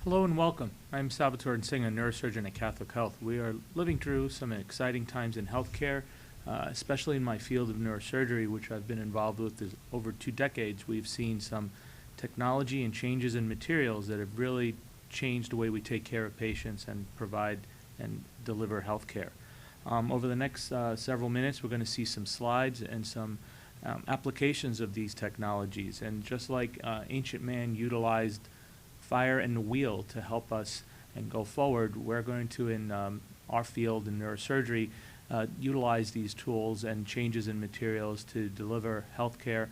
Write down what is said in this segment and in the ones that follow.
Hello and welcome. I'm Salvatore Insinga, neurosurgeon at Catholic Health. We are living through some exciting times in healthcare, especially in my field of neurosurgery, which I've been involved with over 2 decades. We've seen some technology and changes in materials that have really changed the way we take care of patients and provide and deliver healthcare. Over the next several minutes, we're going to see some slides and some applications of these technologies. And just like ancient man utilized fire and the wheel to help us and go forward, we're going to, in our field in neurosurgery, utilize these tools and changes in materials to deliver healthcare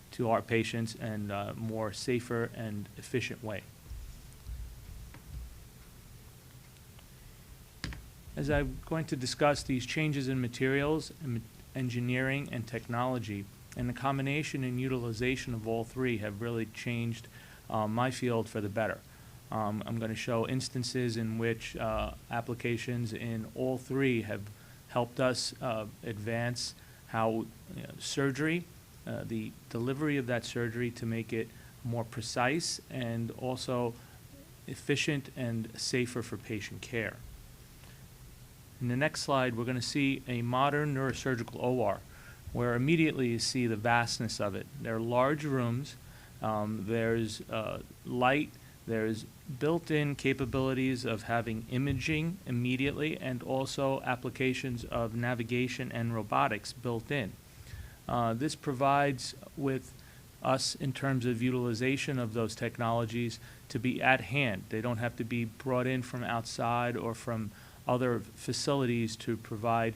to our patients in a more safer and efficient way. As I'm going to discuss these changes in materials, engineering, and technology, and the combination and utilization of all three have really changed my field for the better. I'm going to show instances in which applications in all three have helped us advance how surgery, the delivery of that surgery to make it more precise and also efficient and safer for patient care. In the next slide, we're going to see a modern neurosurgical OR, where immediately you see the vastness of it. There are large rooms. There's light, there's built-in capabilities of having imaging immediately and also applications of navigation and robotics built in. This provides with us in terms of utilization of those technologies to be at hand. They don't have to be brought in from outside or from other facilities to provide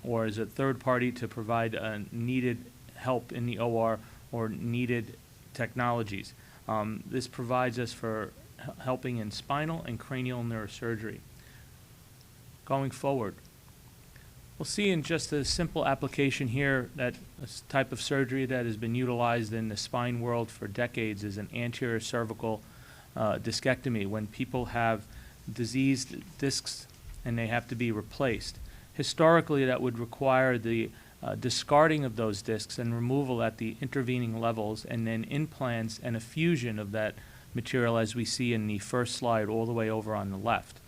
or as a third party to provide needed help in the OR or needed technologies. This provides us for helping in spinal and cranial neurosurgery. Going forward, we'll see in just a simple application here that a type of surgery that has been utilized in the spine world for decades is an anterior cervical discectomy, when people have diseased discs and they have to be replaced. Historically, that would require the discarding of those discs and removal at the intervening levels, and then implants and a fusion of that material as we see in the first slide all the way over on the left.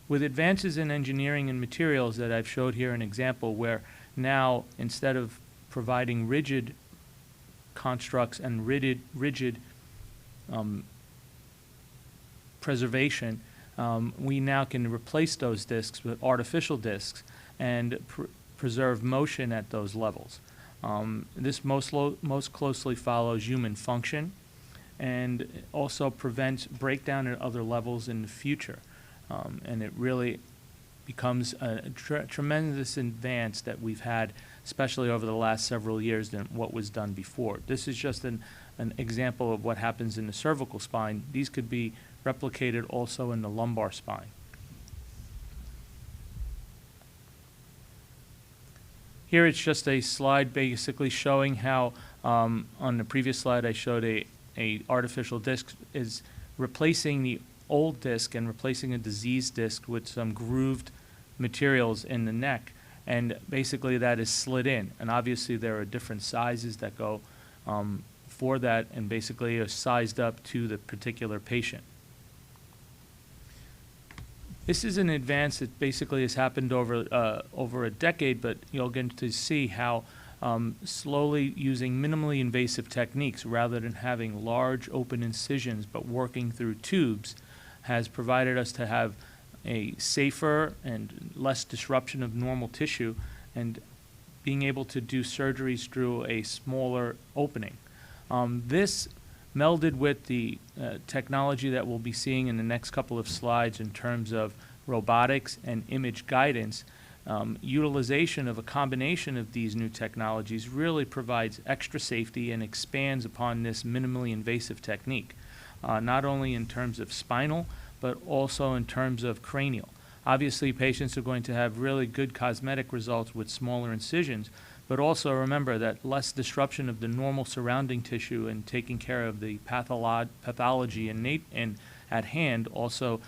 With advances in engineering and materials that I've showed here an example where now instead of providing rigid constructs and rigid preservation, we now can replace those discs with artificial discs and preserve motion at those levels. This most closely follows human function and also prevents breakdown at other levels in the future. And it really becomes a tremendous advance that we've had, especially over the last several years, than what was done before. This is just an example of what happens in the cervical spine. These could be replicated also in the lumbar spine. Here it's just a slide basically showing how on the previous slide I showed a artificial disc is replacing the old disc and replacing a diseased disc with some grooved materials in the neck, and basically that is slid in, and obviously there are different sizes that go for that and basically are sized up to the particular patient. This is an advance that basically has happened over a decade, but you'll get to see how slowly using minimally invasive techniques rather than having large open incisions but working through tubes has provided us to have a safer and less disruption of normal tissue and being able to do surgeries through a smaller opening. This melded with the technology that we'll be seeing in the next couple of slides in terms of robotics and image guidance, utilization of a combination of these new technologies really provides extra safety and expands upon this minimally invasive technique, not only in terms of spinal, but also in terms of cranial. Obviously, patients are going to have really good cosmetic results with smaller incisions, but also remember that less disruption of the normal surrounding tissue and taking care of the pathology and at hand also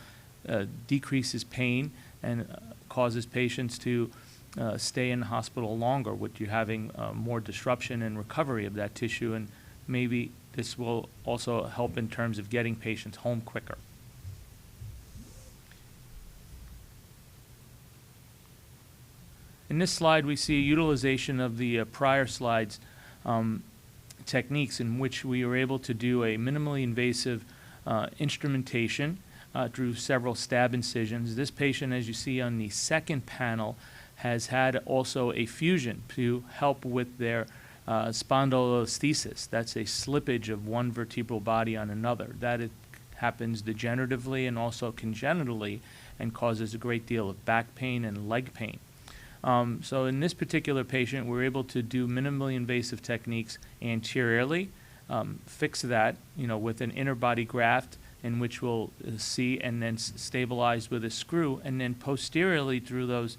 decreases pain and causes patients to stay in the hospital longer, with you having more disruption and recovery of that tissue and maybe this will also help in terms of getting patients home quicker. In this slide, we see utilization of the prior slides techniques in which we were able to do a minimally invasive instrumentation through several stab incisions. This patient, as you see on the second panel, has had also a fusion to help with their spondylolisthesis. That's a slippage of one vertebral body on another. That happens degeneratively and also congenitally and causes a great deal of back pain and leg pain. So in this particular patient, we're able to do minimally invasive techniques anteriorly, fix that, with an inner body graft in which we'll see and then stabilize with a screw, and then posteriorly through those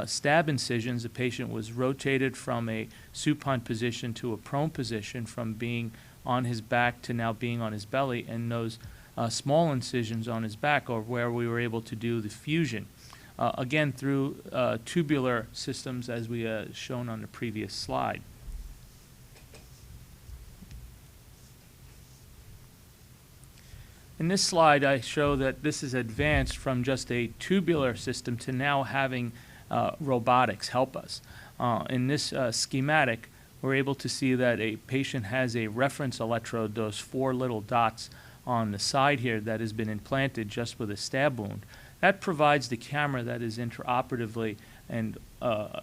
stab incisions, the patient was rotated from a supine position to a prone position, from being on his back to now being on his belly, and those small incisions on his back are where we were able to do the fusion. Again, through tubular systems as we shown on the previous slide. In this slide, I show that this is advanced from just a tubular system to now having robotics help us. In this schematic, we're able to see that a patient has a reference electrode, those 4 little dots on the side here, that has been implanted just with a stab wound. That provides the camera that is intraoperatively and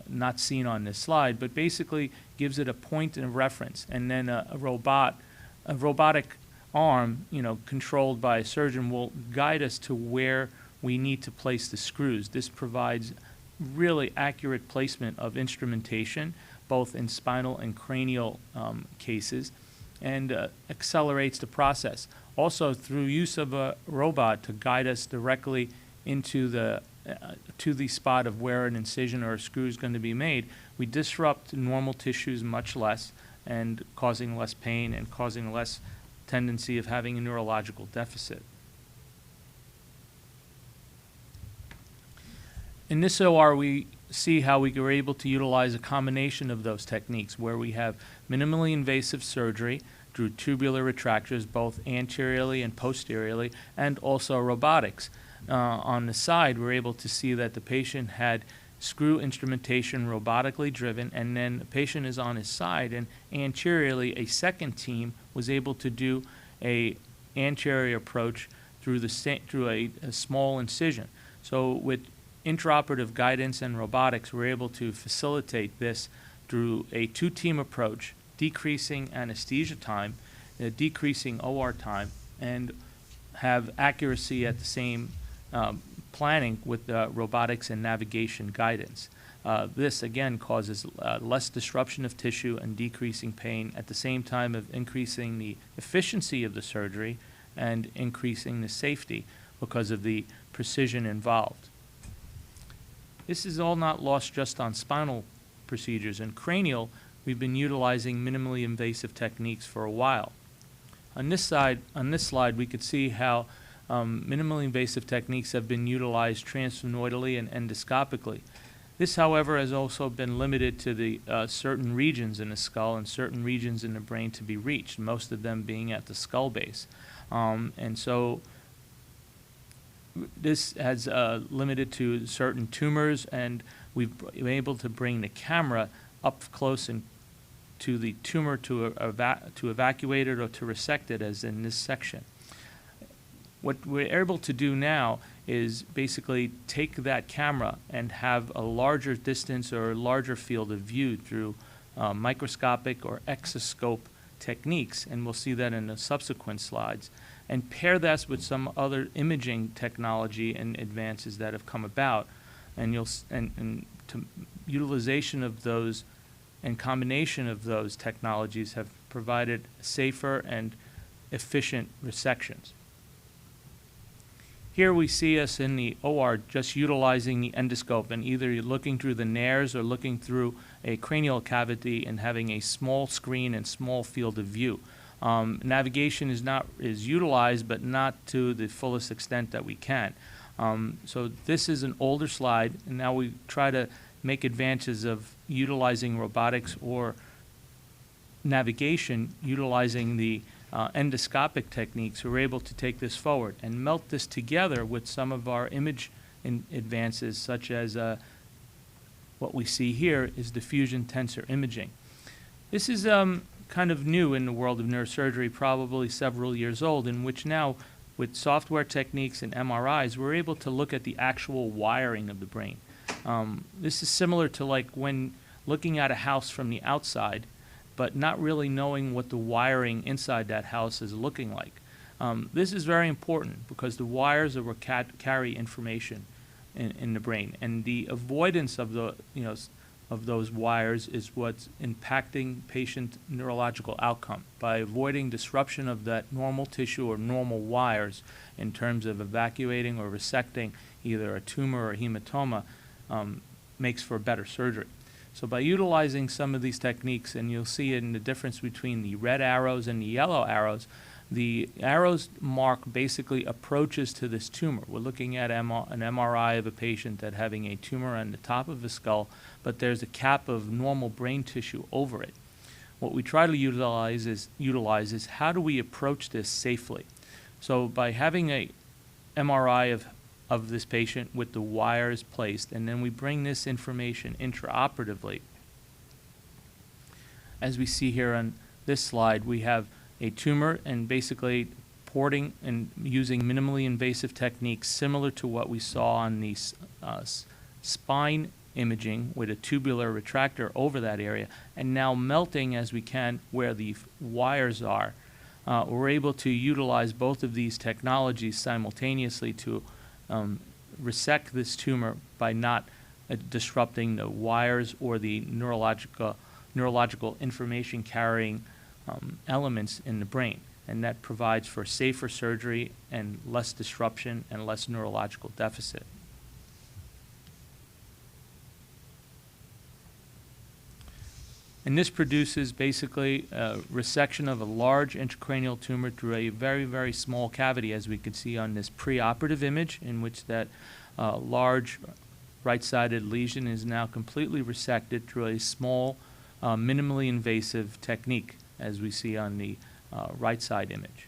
not seen on this slide, but basically gives it a point and a reference, and then a robotic arm, controlled by a surgeon, will guide us to where we need to place the screws. This provides really accurate placement of instrumentation, both in spinal and cranial cases, and accelerates the process. Also, through use of a robot to guide us directly into the to the spot of where an incision or a screw is going to be made, we disrupt normal tissues much less, and causing less pain and causing less tendency of having a neurological deficit. In this OR, we see how we were able to utilize a combination of those techniques, where we have minimally invasive surgery through tubular retractors, both anteriorly and posteriorly, and also robotics. On the side, we're able to see that the patient had screw instrumentation robotically driven, and then the patient is on his side, and anteriorly a second team was able to do a anterior approach through a small incision. So with intraoperative guidance and robotics, we're able to facilitate this through a 2-team approach, decreasing anesthesia time, decreasing OR time, and have accuracy at the same planning with robotics and navigation guidance. This, again, causes less disruption of tissue and decreasing pain at the same time of increasing the efficiency of the surgery and increasing the safety because of the precision involved. This is all not lost just on spinal procedures. In cranial, we've been utilizing minimally invasive techniques for a while. On this slide, we could see how minimally invasive techniques have been utilized transsphenoidally and endoscopically. This, however, has also been limited to the certain regions in the skull and certain regions in the brain to be reached, most of them being at the skull base. And so this has limited to certain tumors, and we've been able to bring the camera up close and to the tumor to evacuate it or to resect it, as in this section. What we're able to do now is basically take that camera and have a larger distance or a larger field of view through microscopic or exoscope techniques, and we'll see that in the subsequent slides, and pair this with some other imaging technology and advances that have come about, and utilization of those and combination of those technologies have provided safer and efficient resections. Here we see us in the OR just utilizing the endoscope, and either you're looking through the nares or looking through a cranial cavity and having a small screen and small field of view. Navigation is utilized, but not to the fullest extent that we can. So this is an older slide, and now we try to make advances of utilizing robotics or navigation, utilizing the endoscopic techniques, we're able to take this forward and melt this together with some of our image advances, such as what we see here is diffusion tensor imaging. This is kind of new in the world of neurosurgery, probably several years old, in which now, with software techniques and MRIs, we're able to look at the actual wiring of the brain. This is similar to like when looking at a house from the outside, but not really knowing what the wiring inside that house is looking like. This is very important because the wires are what carry information in the brain, and the avoidance of the of those wires is what's impacting patient neurological outcome. By avoiding disruption of that normal tissue or normal wires in terms of evacuating or resecting either a tumor or hematoma, makes for better surgery. So by utilizing some of these techniques, and you'll see in the difference between the red arrows and the yellow arrows, the arrows mark basically approaches to this tumor. We're looking at an MRI of a patient that having a tumor on the top of the skull, but there's a cap of normal brain tissue over it. What we try to utilize is how do we approach this safely? So by having a MRI of this patient with the wires placed, and then we bring this information intraoperatively. As we see here on this slide, we have a tumor, and basically porting and using minimally invasive techniques similar to what we saw on the spine imaging with a tubular retractor over that area, and now melting as we can where the wires are. We're able to utilize both of these technologies simultaneously to resect this tumor by not disrupting the wires or the neurological information carrying elements in the brain, and that provides for safer surgery and less disruption and less neurological deficit. And this produces basically a resection of a large intracranial tumor through a very, very small cavity, as we can see on this preoperative image, in which that large right-sided lesion is now completely resected through a small, minimally invasive technique, as we see on the right side image.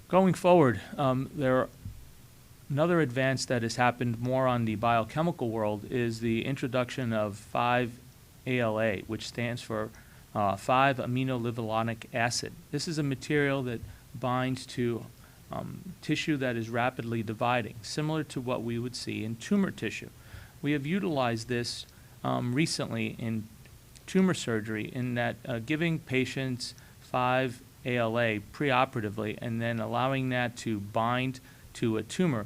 Going forward, another advance that has happened more on the biochemical world is the introduction of 5-ALA, which stands for 5-aminolevulonic acid. This is a material that binds to tissue that is rapidly dividing, similar to what we would see in tumor tissue. We have utilized this recently in tumor surgery in that giving patients 5-ALA preoperatively and then allowing that to bind to a tumor,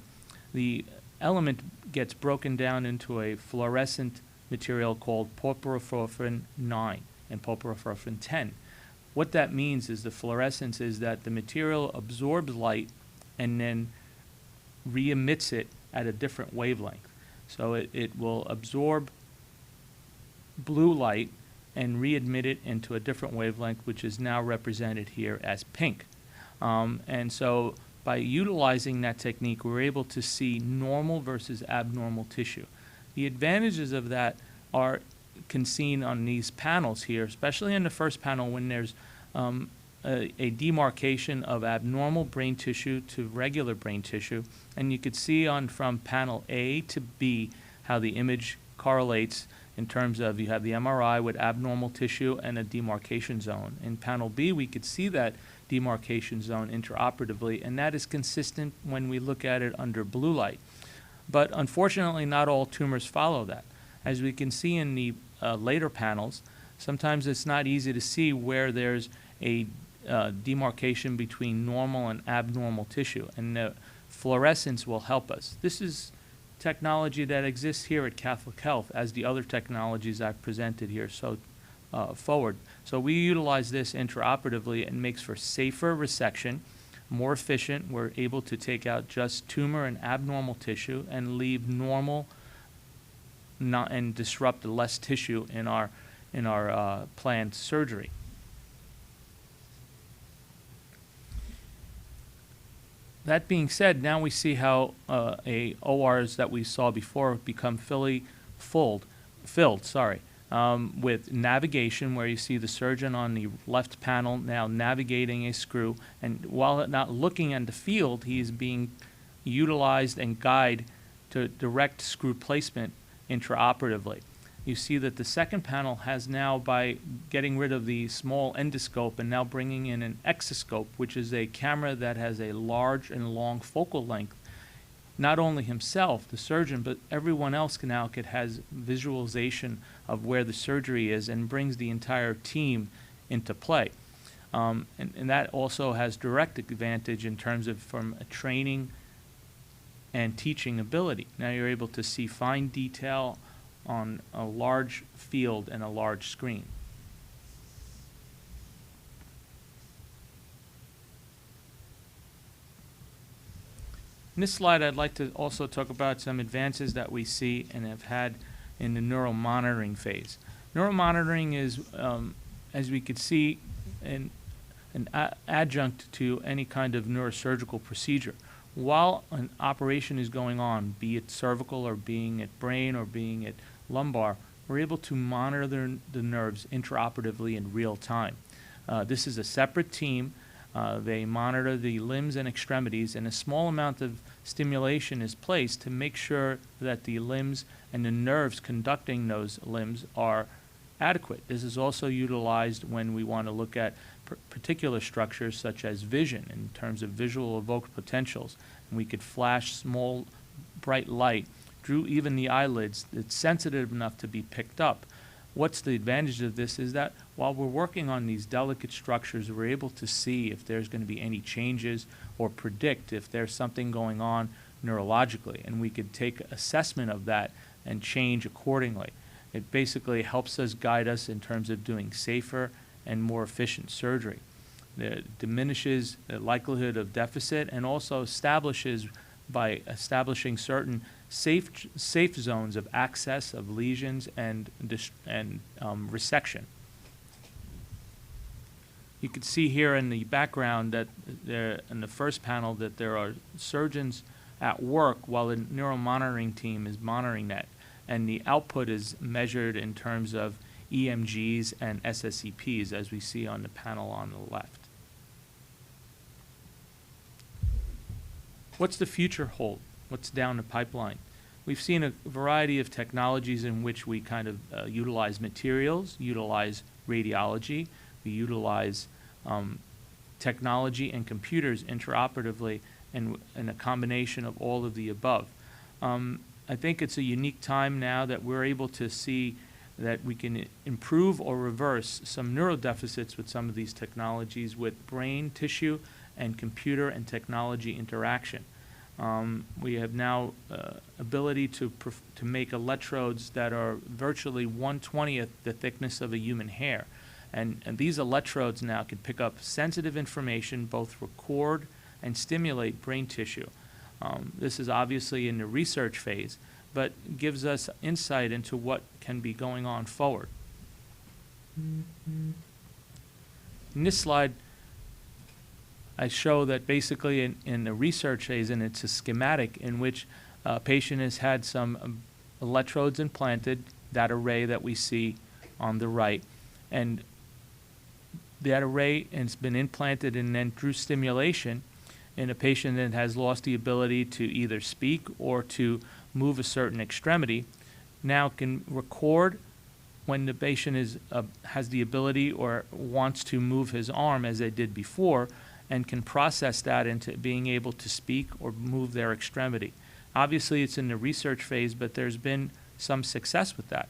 the element gets broken down into a fluorescent material called porphyrin 9 and porphyrin 10. What that means is the fluorescence is that the material absorbs light and then re-emits it at a different wavelength. So it will absorb blue light and re-emit it into a different wavelength, which is now represented here as pink. And so by utilizing that technique, we're able to see normal versus abnormal tissue. The advantages of that can seen on these panels here, especially in the first panel when there's a demarcation of abnormal brain tissue to regular brain tissue, and you could see from panel A to B how the image correlates in terms of you have the MRI with abnormal tissue and a demarcation zone. In panel B, we could see that demarcation zone intraoperatively, and that is consistent when we look at it under blue light. But unfortunately, not all tumors follow that. As we can see in the later panels, sometimes it's not easy to see where there's a demarcation between normal and abnormal tissue, and the fluorescence will help us. This is technology that exists here at Catholic Health, as the other technologies I've presented here forward. So we utilize this intraoperatively and makes for safer resection, more efficient. We're able to take out just tumor and abnormal tissue and leave normal and disrupt less tissue in our planned surgery. That being said, now we see how ORs that we saw before become filled, with navigation, where you see the surgeon on the left panel now navigating a screw, and while not looking at the field, he is being utilized and guided to direct screw placement intraoperatively. You see that the second panel has now, by getting rid of the small endoscope and now bringing in an exoscope, which is a camera that has a large and long focal length. Not only himself, the surgeon, but everyone else has visualization of where the surgery is and brings the entire team into play. And that also has direct advantage in terms of from a training and teaching ability. Now you're able to see fine detail on a large field and a large screen. In this slide, I'd like to also talk about some advances that we see and have had in the neuromonitoring phase. Neuromonitoring is, as we could see, an adjunct to any kind of neurosurgical procedure. While an operation is going on, be it cervical or being it brain or being it lumbar, we're able to monitor the nerves intraoperatively in real time. This is a separate team. They monitor the limbs and extremities, and a small amount of stimulation is placed to make sure that the limbs and the nerves conducting those limbs are adequate. This is also utilized when we want to look at particular structures such as vision in terms of visual evoked potentials. And we could flash small bright light through even the eyelids that's sensitive enough to be picked up. What's the advantage of this is that while we're working on these delicate structures, we're able to see if there's going to be any changes or predict if there's something going on neurologically, and we could take assessment of that and change accordingly. It basically helps us guide us in terms of doing safer and more efficient surgery. It diminishes the likelihood of deficit and also establishes, by establishing certain safe zones of access of lesions and resection. You can see here in the background that in the first panel that there are surgeons at work while the neuromonitoring team is monitoring that, and the output is measured in terms of EMGs and SSEPs, as we see on the panel on the left. What's the future hold? What's down the pipeline? We've seen a variety of technologies in which we kind of utilize materials, utilize radiology, we utilize technology and computers intraoperatively, and a combination of all of the above. I think it's a unique time now that we're able to see that we can improve or reverse some neurodeficits with some of these technologies with brain tissue and computer and technology interaction. We have now ability to make electrodes that are virtually 1/20th the thickness of a human hair. And these electrodes now can pick up sensitive information, both record and stimulate brain tissue. This is obviously in the research phase, but gives us insight into what can be going on forward. In this slide, I show that basically in the research phase, and it's a schematic in which a patient has had some electrodes implanted, that array that we see on the right, and that array has been implanted, and then through stimulation in a patient that has lost the ability to either speak or to move a certain extremity, now can record when the patient has the ability or wants to move his arm as they did before, and can process that into being able to speak or move their extremity. Obviously, it's in the research phase, but there's been some success with that.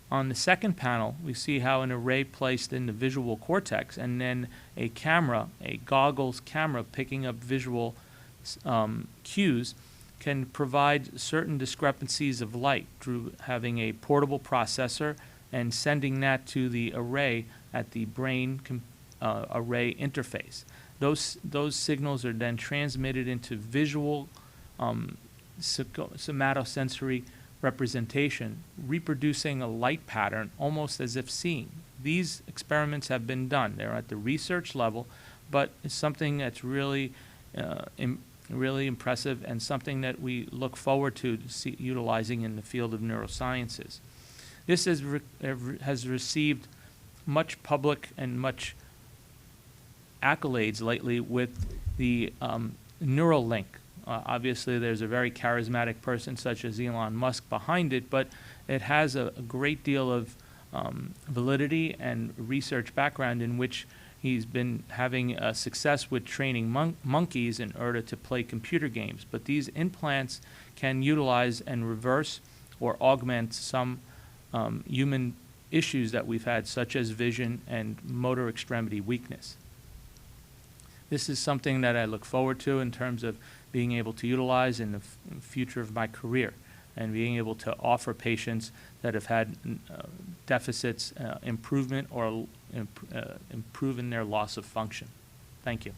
On the second panel, we see how an array placed in the visual cortex and then a camera, a goggles camera picking up visual cues, can provide certain discrepancies of light through having a portable processor and sending that to the array at the brain array interface. Those signals are then transmitted into visual somatosensory representation, reproducing a light pattern almost as if seeing. These experiments have been done. They're at the research level, but it's something that's really really impressive and something that we look forward to utilizing in the field of neurosciences. This has received much public and much accolades lately with the Neuralink. Obviously, there's a very charismatic person such as Elon Musk behind it, but it has a great deal of validity and research background in which he's been having success with training monkeys in order to play computer games. But these implants can utilize and reverse or augment some human issues that we've had, such as vision and motor extremity weakness. This is something that I look forward to in terms of being able to utilize in the future of my career and being able to offer patients that have had deficits improvement or improve in their loss of function. Thank you.